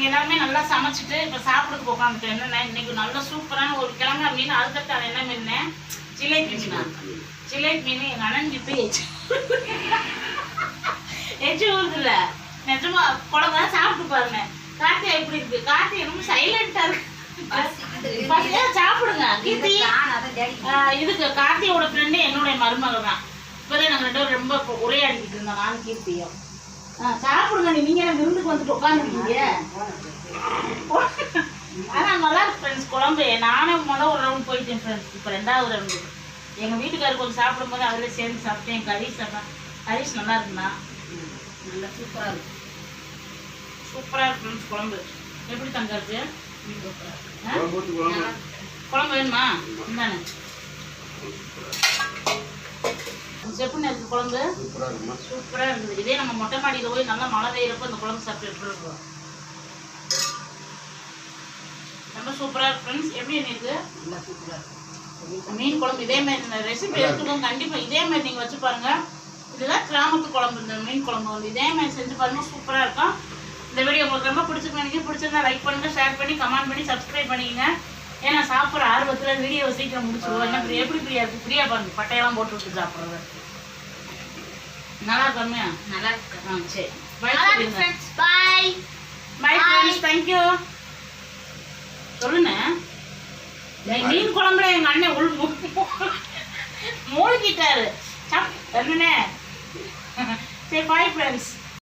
நாங்கள் எல்லாருமே நல்லா சமைச்சிட்டு இப்போ சாப்பிட்றதுக்கு உட்காந்துட்டோம். என்னென்ன இன்னைக்கு நல்லா சூப்பரான ஒரு கிழங்கா மீன். அதுக்கடுத்து அது என்ன மீன்? ஜிலேபி மீனா? ஜிலேபி மீன் எங்கள் அண்ணன் இப்போ எச்சு ஊருதுல நிஜமா குழம்பு சாப்பிட்டு பாருங்க. கார்த்தியா எப்படி இருக்கு? கார்த்தியா ரொம்ப சைலண்டா இருக்கு. சாப்பிடுங்க. கீர்த்தி இதுக்கு கார்த்தியோட ஃப்ரெண்டு என்னுடைய மருமகள் தான். இப்போதான் நாங்கள் 2 பேரும் ரொம்ப உரையாடிக்கிட்டு இருந்தோம், நானும் கீர்த்தியும். சாப்பிடுங்க. நீங்க என்ன விருந்துக்கு வந்துட்டு உட்காந்துருக்கீங்க? ஆனால் நல்லா இருக்கு ஃப்ரெண்ட்ஸ் குழம்பு. நானும் ஒரு ரவுண்ட் போயிட்டேன் ஃப்ரெண்ட்ஸ். இப்போ 2வது ரவுண்டு எங்கள் வீட்டுக்காரர் கொஞ்சம் சாப்பிடும்போது அதில் சேர்ந்து சாப்பிட்டேன். கரீஸ் நல்லா இருக்குண்ணா. நல்லா சூப்பராக இருக்கு. சூப்பராக இருக்கு ஃப்ரெண்ட்ஸ் குழம்பு. எப்படி தங்க இருக்கு? குழம்பு வேணுமா? இந்தானே எப்படின்னு இருக்கு குழம்பு? சூப்பராக இருக்குது. இதே நம்ம மொட்டை மாடியில் போய் நல்லா மழை பெய்யறப்போ இந்த குழம்பு சாப்பிட்டு எப்படி இருக்கும்? ரொம்ப சூப்பராக இருக்கு ஃப்ரெண்ட்ஸ். எப்படி இருக்கு? மீன் குழம்பு இதே மாதிரி ரெசிபி எடுத்துக்கோங்க. கண்டிப்பாக இதே மாதிரி நீங்கள் வச்சு பாருங்க. இதுதான் கிராமத்து குழம்பு. இந்த மீன் குழம்பு வந்து இதே மாதிரி செஞ்சு பாருங்க, சூப்பராக இருக்கும். இந்த வீடியோ உங்களுக்கு ரொம்ப பிடிச்சிருந்தா லைக் பண்ணுங்க, ஷேர் பண்ணி கமெண்ட் பண்ணி சப்ஸ்கிரைப் பண்ணிக்கங்க. ஏன்னா சாப்பிட்ற ஆர்வத்தில் வீடியோவை சீக்கிரம் முடிச்சுடுவோம். என்ன பிரியா எப்படி பிரியா இருக்கு? பிரியா பாருங்க பட்டையெல்லாம் போட்டு விட்டு சாப்பிட்றது நல்லா இருக்காமையா? நல்லா இருக்கு. சரி bye friends. Bye bye friends. Thank you. சொல்லுங்க. மீன் குழம்புல எங்க அண்ணன் மூழ்கிட்டாரு. என்னண்ணே? சரி பை ஃப்ரெண்ட்ஸ்.